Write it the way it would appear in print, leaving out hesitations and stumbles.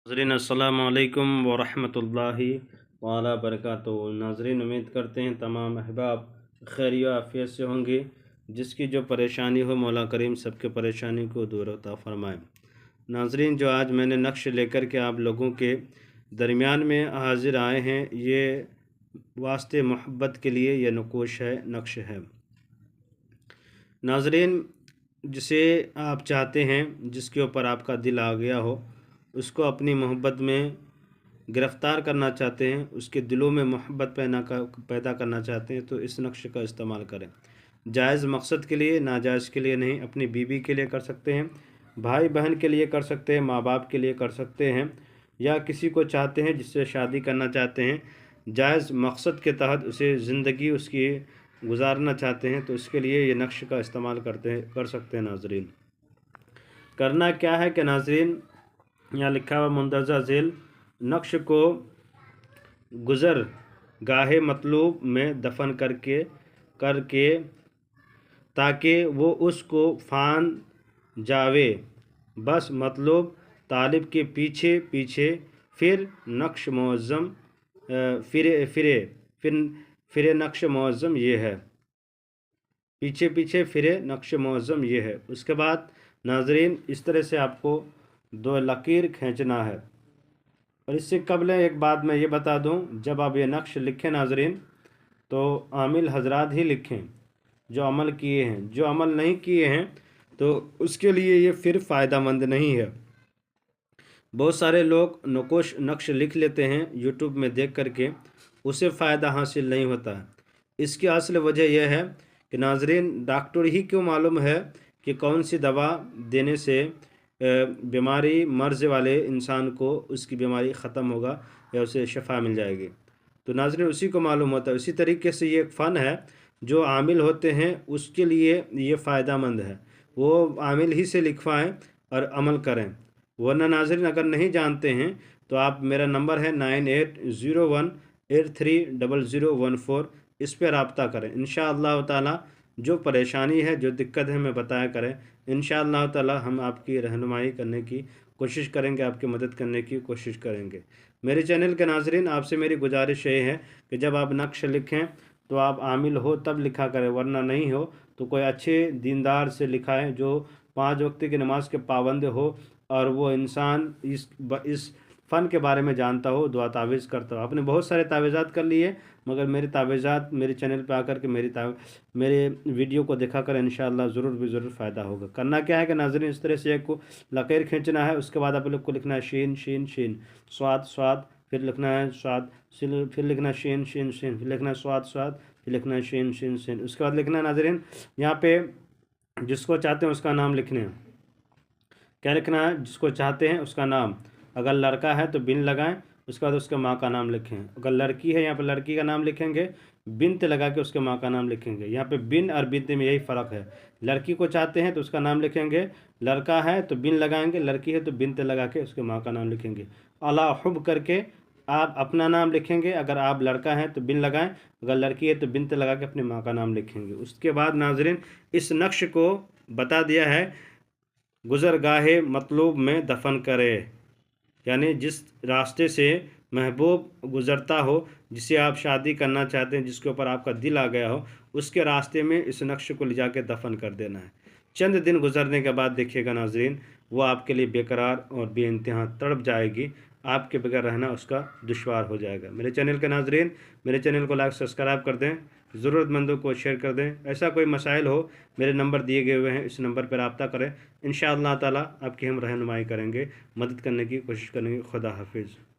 नाज़रीन अस्सलामु अलैकुम वरहमतुल्लाहि वअला बरकातुहू। नाज़रीन, उम्मीद करते हैं तमाम अहबाब खैर आफ़ियत से होंगे। जिसकी जो परेशानी हो मौला करीम सबके परेशानी को दूर अता फ़रमाए। नाज़रीन, जो आज मैंने नक्श लेकर के आप लोगों के दरमियान में हाज़िर आए हैं, ये वास्ते मोहब्बत के लिए ये नकोश है, नक्श है। नाज़रीन, जिसे आप चाहते हैं, जिसके ऊपर आपका दिल आ गया हो, उसको अपनी मोहब्बत में गिरफ़्तार करना चाहते हैं, उसके दिलों में मोहब्बत पैदा करना चाहते हैं, तो इस नक्श का इस्तेमाल करें। जायज़ मकसद के लिए, नाजायज़ के लिए नहीं। अपनी बीवी के लिए कर सकते हैं, भाई बहन के लिए कर सकते हैं, माँ बाप के लिए कर सकते हैं, या किसी को चाहते हैं जिससे शादी करना चाहते हैं, जायज़ मकसद के तहत उसे ज़िंदगी उसकी गुजारना चाहते हैं, तो इसके लिए ये नक्श का इस्तेमाल कर सकते हैं। नाज़रीन, करना क्या है कि नाज़रीन, यहाँ लिखा हुआ मुंदरजा झेल नक्श को गुज़र गाहे मतलूब में दफन करके ताकि वो उसको फान जावे। बस मतलूब तालिब के पीछे पीछे फिर नक्श मुअज़्ज़म फिरे नक्श मुअज़्ज़म ये है। पीछे पीछे फिरे नक्श मुअज़्ज़म ये है। उसके बाद नाज़रीन, इस तरह से आपको दो लकीर खींचना है। और इससे कबल एक बात मैं ये बता दूं, जब आप ये नक्श लिखें नाज़रीन, तो आमिल हजरात ही लिखें जो अमल किए हैं। जो अमल नहीं किए हैं तो उसके लिए ये फिर फ़ायदा मंद नहीं है। बहुत सारे लोग नक्श लिख लेते हैं यूट्यूब में देख करके, उसे फ़ायदा हासिल नहीं होता है। इसकी असल वजह यह है कि नाज़रीन, डॉक्टर ही क्यों मालूम है कि कौन सी दवा देने से बीमारी मर्ज़ वाले इंसान को उसकी बीमारी ख़त्म होगा या उसे शफ़ा मिल जाएगी। तो नाज़रीन, उसी को मालूम होता है। उसी तरीके से ये एक फ़न है, जो आमिल होते हैं उसके लिए ये फ़ायदा मंद है। वो आमिल ही से लिखवाएं और अमल करें। वरना नाज़रीन, अगर नहीं जानते हैं तो आप, मेरा नंबर है 9801830014, इस पर रब्ता करें। इंशाअल्लाह ताला जो परेशानी है, जो दिक्कत है, मैं बताया करें। इंशाअल्लाह ताला हम आपकी रहनुमाई करने की कोशिश करेंगे, आपकी मदद करने की कोशिश करेंगे। मेरे चैनल के नाज़रीन, आपसे मेरी गुजारिश ये है कि जब आप नक्श लिखें तो आप आमिल हो तब लिखा करें, वरना नहीं हो तो कोई अच्छे दीनदार से लिखाएं जो 5 वक्त की नमाज के पाबंद हो और वो इंसान इस फ़न के बारे में जानता हो, दुआ तावीज़ करता हो। आपने बहुत सारे तावीज़ात कर लिए, मगर मेरी तावीज़ात मेरे चैनल पे आकर के मेरे वीडियो को देखा कर, इंशाअल्लाह ज़रूर फ़ायदा होगा। करना क्या है कि नाज़रीन, इस तरह से एक को लकीर खींचना है। उसके बाद आप लोग को लिखना है शीन शीन शीन, स्वाद स्वाद, फिर लिखना है स्वाद, फिर लिखना है शीन शीन शीन, फिर लिखना है स्वाद स्वाद, फिर लिखना है शीन शीन शीन। उसके बाद लिखना है नाज़रीन, यहाँ पे जिसको चाहते हैं उसका नाम लिखने हैं। क्या लिखना है? जिसको चाहते हैं उसका नाम। अगर लड़का है तो बिन लगाएं, उसके बाद उसके माँ का नाम लिखें। अगर लड़की है, यहाँ पर लड़की का नाम लिखेंगे, बिनत लगा के उसके माँ का नाम लिखेंगे। यहाँ पे बिन और बिनत में यही फ़र्क है। लड़की को चाहते हैं तो उसका नाम लिखेंगे, लड़का है तो बिन लगाएंगे, लड़की है तो बिनत लगा के उसके माँ का नाम लिखेंगे। अला हुब करके आप अपना नाम लिखेंगे। अगर आप लड़का हैं तो बिन लगाएं, अगर लड़की है तो बिनत लगा के अपनी माँ का नाम लिखेंगे। उसके बाद नाज़रीन, इस नक्श को बता दिया है, गुज़रगाहे मतलूब में दफन करे, यानी जिस रास्ते से महबूब गुज़रता हो, जिसे आप शादी करना चाहते हैं, जिसके ऊपर आपका दिल आ गया हो, उसके रास्ते में इस नक्श को ले जाके दफन कर देना है। चंद दिन गुजरने के बाद देखिएगा नाज़रीन, वो आपके लिए बेकरार और बेइंतहा तड़प जाएगी। आपके बगैर रहना उसका दुश्वार हो जाएगा। मेरे चैनल के नाज़रीन, मेरे चैनल को लाइक सब्सक्राइब कर दें, ज़रूरतमंदों को शेयर कर दें। ऐसा कोई मसाइल हो, मेरे नंबर दिए गए हुए हैं, इस नंबर पर रब्ता करें। इंशाअल्लाह ताला आपकी हम रहनुमाई करेंगे, मदद करने की कोशिश करेंगे। खुदा हाफिज़।